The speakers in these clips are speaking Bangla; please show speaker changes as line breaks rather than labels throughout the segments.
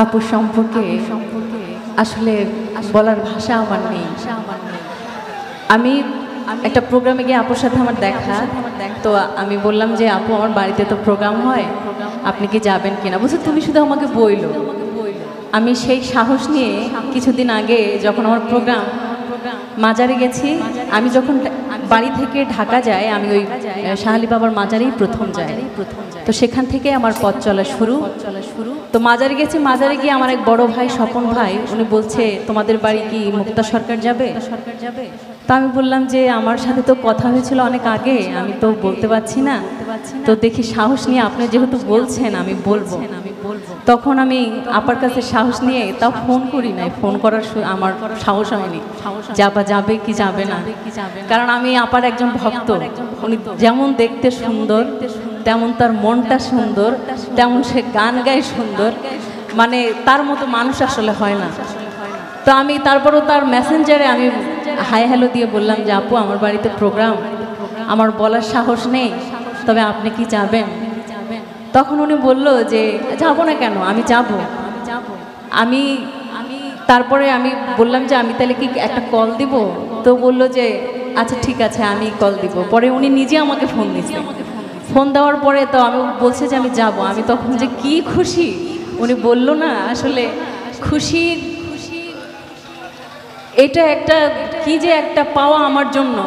আপু সম্পর্কে আসলে বলার ভাষা আমার নেই। আমি একটা প্রোগ্রামে গিয়ে আপুর সাথে আমার দেখা, তো আমি বললাম যে আপু আমার বাড়িতে তো প্রোগ্রাম হয়, আপনি কি যাবেন কিনা? বলছে তুমি শুধু আমাকে বইলো। আমি সেই সাহস নিয়ে কিছুদিন আগে যখন আমার প্রোগ্রাম মাজারে গেছি, আমি যখন বাড়ি থেকে ঢাকা যাই আমি ওই শাহ আলী বাবার মাজারেই প্রথম যাই, তো সেখান থেকে আমার পথ চলা শুরু। তো মাজারে গেছি, মাজারে গিয়ে আমার এক বড় ভাই স্বপন ভাই উনি বলছে তোমাদের বাড়ি কি মুক্তা সরকার যাবে? তো আমি বললাম যে আমার সাথে তো কথা হয়েছিল অনেক আগে, আমি তো বলতে পারছি না, তো দেখি সাহস নিয়ে আপনি যেহেতু বলছেন আমি বলবো। তখন আমি আপার কাছে সাহস নিয়ে তাও ফোন করি নাই, ফোন করার আমার সাহস হয়নি যাবা যাবে কি যাবে না, কারণ আমি আপার একজন ভক্ত। উনি যেমন দেখতে সুন্দর তেমন তার মনটা সুন্দর, তেমন সে গান গায় সুন্দর, মানে তার মতো মানুষ আসলে হয় না। তো আমি তারপরও তার মেসেঞ্জারে আমি হাই হ্যালো দিয়ে বললাম যে আপু আমার বাড়িতে প্রোগ্রাম, আমার বলার সাহস নেই, তবে আপনি কি যাবেন? তখন উনি বলল যে যাবো না কেন, আমি যাব। আমি তারপরে আমি বললাম যে আমি তাহলে কি একটা কল দিব? তো বলল যে আচ্ছা ঠিক আছে আমি কল দিব। পরে উনি নিজে আমাকে ফোন দিয়েছে, ফোন দেওয়ার পরে তো আমি বলছে যে আমি যাব। আমি তখন যে কি খুশি, উনি বলল না আসলে খুশি, এটা একটা কি যে একটা পাওয়া আমার জন্য,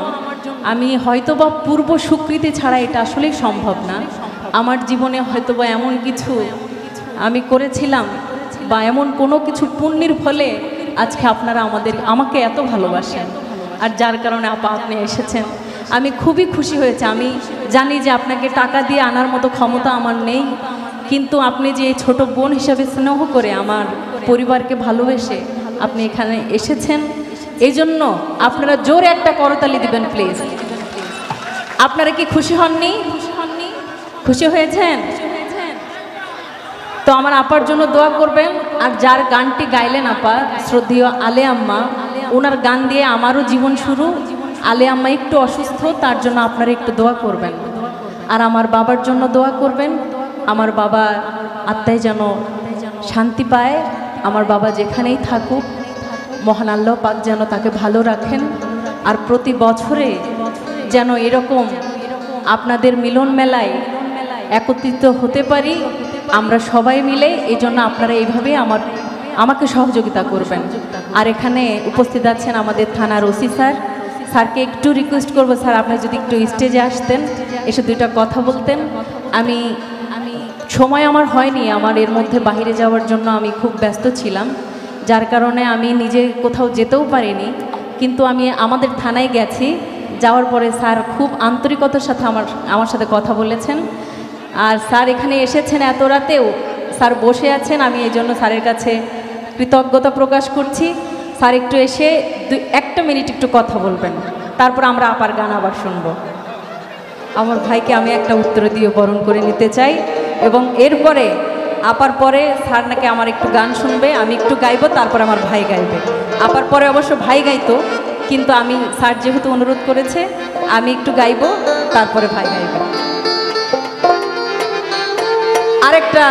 আমি হয়তোবা পূর্ব স্বীকৃতি ছাড়া এটা আসলেই সম্ভব না। আমার জীবনে হয়তোবা এমন কিছু আমি করেছিলাম বা এমন কোনো কিছু পুণ্যের ফলে আজকে আপনারা আমাকে এত ভালোবাসেন, আর যার কারণে আপনি এসেছেন। আমি খুবই খুশি হয়েছে। আমি জানি যে আপনাকে টাকা দিয়ে আনার মতো ক্ষমতা আমার নেই, কিন্তু আপনি যে ছোট বোন হিসাবে স্নেহ করে আমার পরিবারকে ভালোবেসে আপনি এখানে এসেছেন, এই জন্য আপনারা জোরে একটা করতালি দিবেন প্লিজ। আপনারা কি খুশি হননি? খুশি হয়েছেন? তো আমার আপার জন্য দোয়া করবেন। আর যার গানটি গাইলেন আপা, শ্রদ্ধেয় আলে আম্মা, ওনার গান দিয়ে আমারও জীবন শুরু। আলে আম্মা একটু অসুস্থ, তার জন্য আপনারা একটু দোয়া করবেন। আর আমার বাবার জন্য দোয়া করবেন, আমার বাবা আত্মায় যেন শান্তি পায়। আমার বাবা যেখানেই থাকুক মহান আল্লাহ পাক যেন তাকে ভালো রাখেন। আর প্রতি বছরে যেন এরকম আপনাদের মিলন মেলায় একত্রিত হতে পারি আমরা সবাই মিলে। এই জন্য আপনারা এইভাবে আমাকে সহযোগিতা করবেন। আর এখানে উপস্থিত আছেন আমাদের থানার ওসি স্যার, স্যারকে একটু রিকোয়েস্ট করবো স্যার আপনি যদি একটু স্টেজে আসতেন, এসে দুইটা কথা বলতেন। আমি সময় আমার হয়নি, আমার এর মধ্যে বাইরে যাওয়ার জন্য আমি খুব ব্যস্ত ছিলাম, যার কারণে আমি নিজে কোথাও যেতেও পারিনি। কিন্তু আমি আমাদের থানায় গেছি, যাওয়ার পরে স্যার খুব আন্তরিকতার সাথে আমার সাথে কথা বলেছেন। আর স্যার এখানে এসেছেন এত রাতেও, স্যার বসে আছেন, আমি এই জন্য স্যারের কাছে কৃতজ্ঞতা প্রকাশ করছি। স্যার একটু এসে একটা মিনিট একটু কথা বলবেন, তারপর আমরা আপার গান আবার শুনবো। আমার ভাইকে আমি একটা উত্তর দিয়ে বরণ করে নিতে চাই, এবং এরপরে আপার পরে স্যার নাকি আমার একটু গান শুনবে, আমি একটু গাইবো, তারপর আমার ভাই গাইবে। আপার পরে অবশ্য ভাই গাইতো, কিন্তু আমি স্যার যেহেতু অনুরোধ করেছে আমি একটু গাইবো, তারপরে ভাই গাইবে। আরেকটা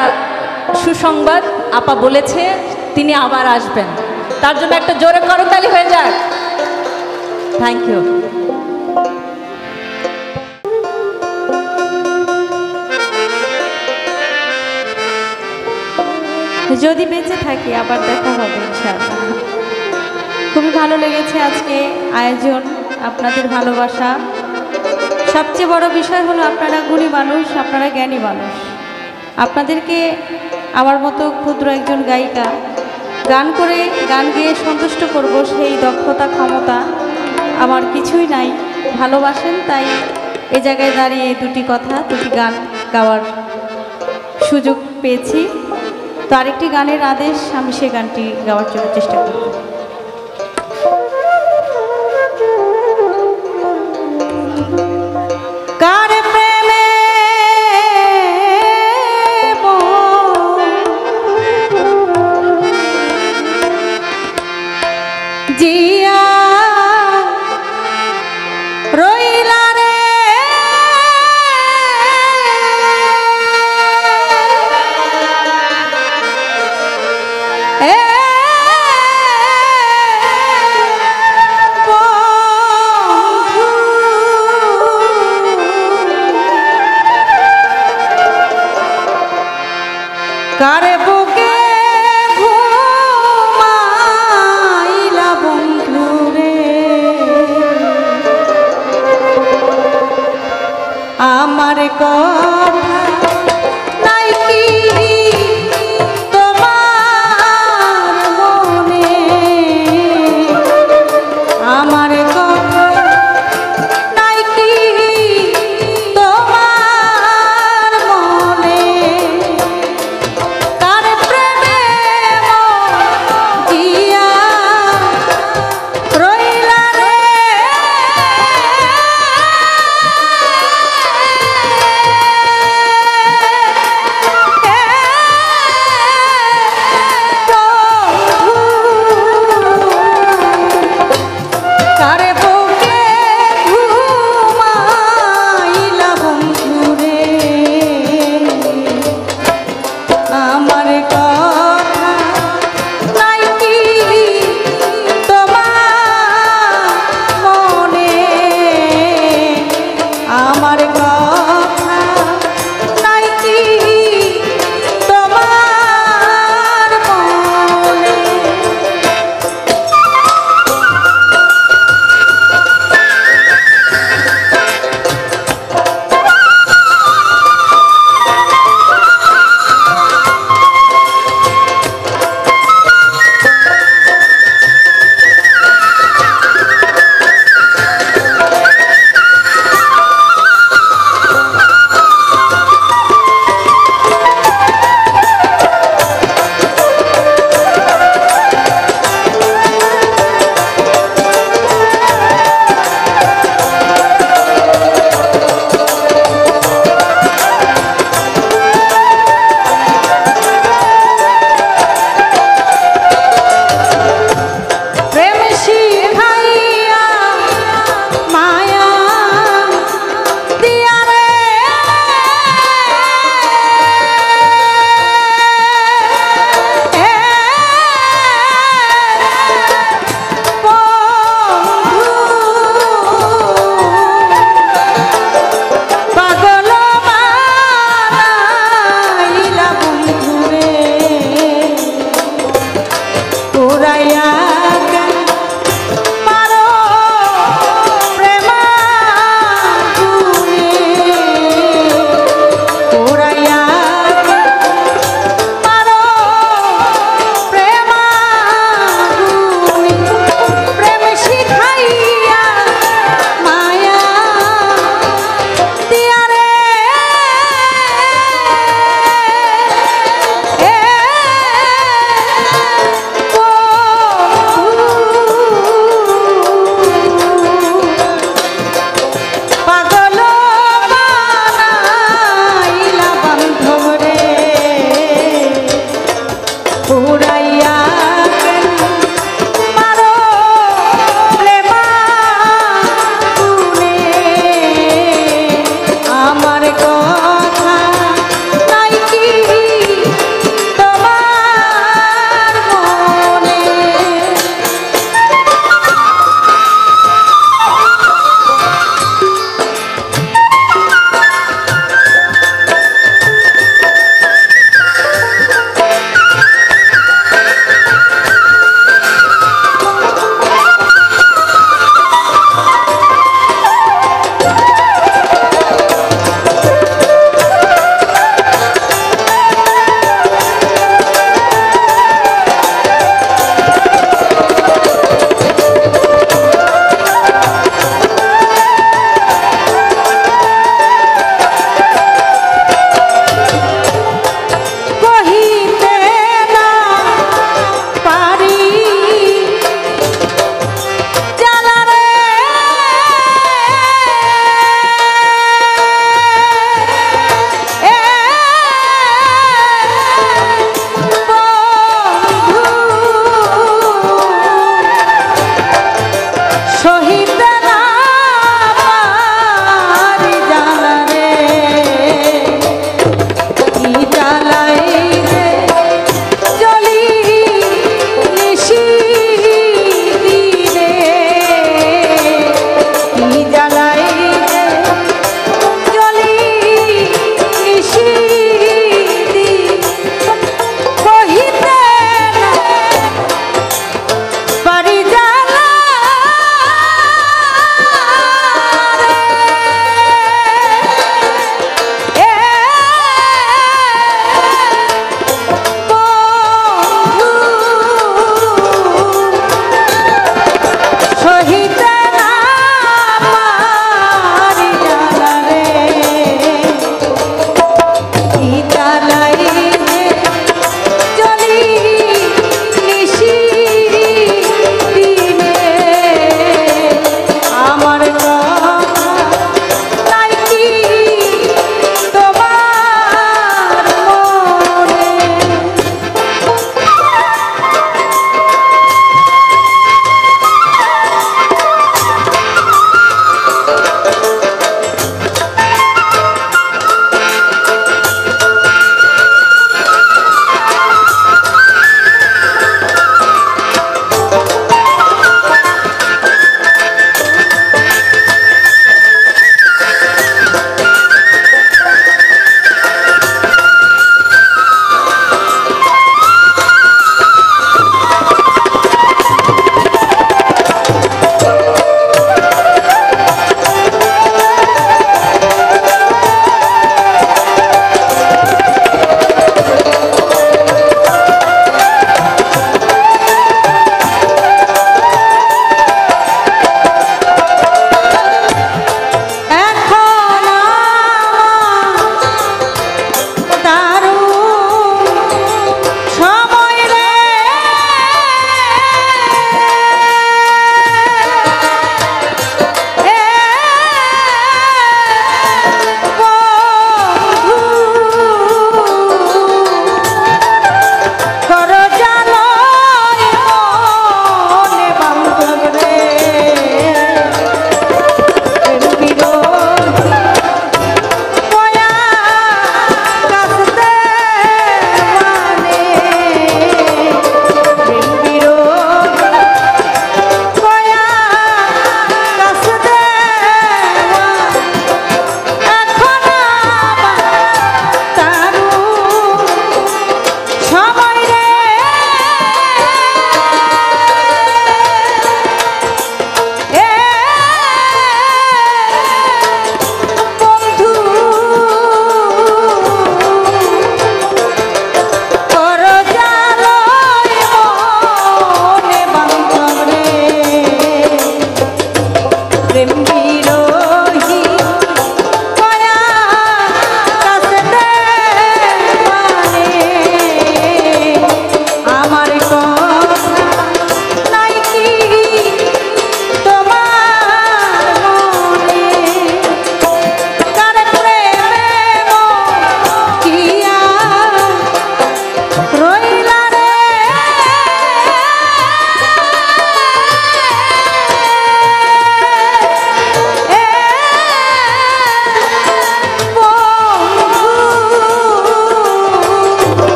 সুসংবাদ, আপা বলেছে তিনি আবার আসবেন, তার জন্য একটা জোরে করতালি হয়ে যাক। Thank you.
যদি বেঁচে থাকি আবার দেখা হবে ইনশাআল্লাহ। খুবই ভালো লেগেছে আজকে আয়োজন, আপনাদের ভালোবাসা। সবচেয়ে বড় বিষয় হলো আপনারা গুণী মানুষ, আপনারা জ্ঞানী মানুষ। আপনাদেরকে আমার মতো ক্ষুদ্র একজন গায়িকা গান করে গান গেয়ে সন্তুষ্ট করব, সেই দক্ষতা ক্ষমতা আমার কিছুই নাই। ভালোবাসেন তাই এ জায়গায় দাঁড়িয়ে দুটি গান গাওয়ার সুযোগ পেয়েছি। তো আরেকটি গানের আদেশ, আমি সে গানটি গাওয়ার জন্য চেষ্টা করব। কার প্রেমে জিয়া রইলা রে, কারে বুকে ঘুমাইলা বন্ধু রে, আমার কথা নাই কি তোমার মনে, আমার কথা নাই কি তোমার মনে, কার প্রেমে দিয়া রইলা রে,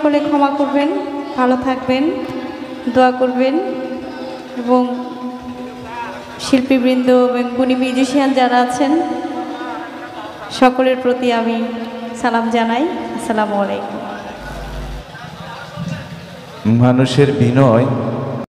সকলে ক্ষমা করবেন, ভালো থাকবেন, দোয়া করবেন এবং শিল্পীবৃন্দ এবং গুণী মিউজিশিয়ান যারা আছেন সকলের প্রতি আমি সালাম জানাই। আসসালামু আলাইকুম।
মানুষের বিনয়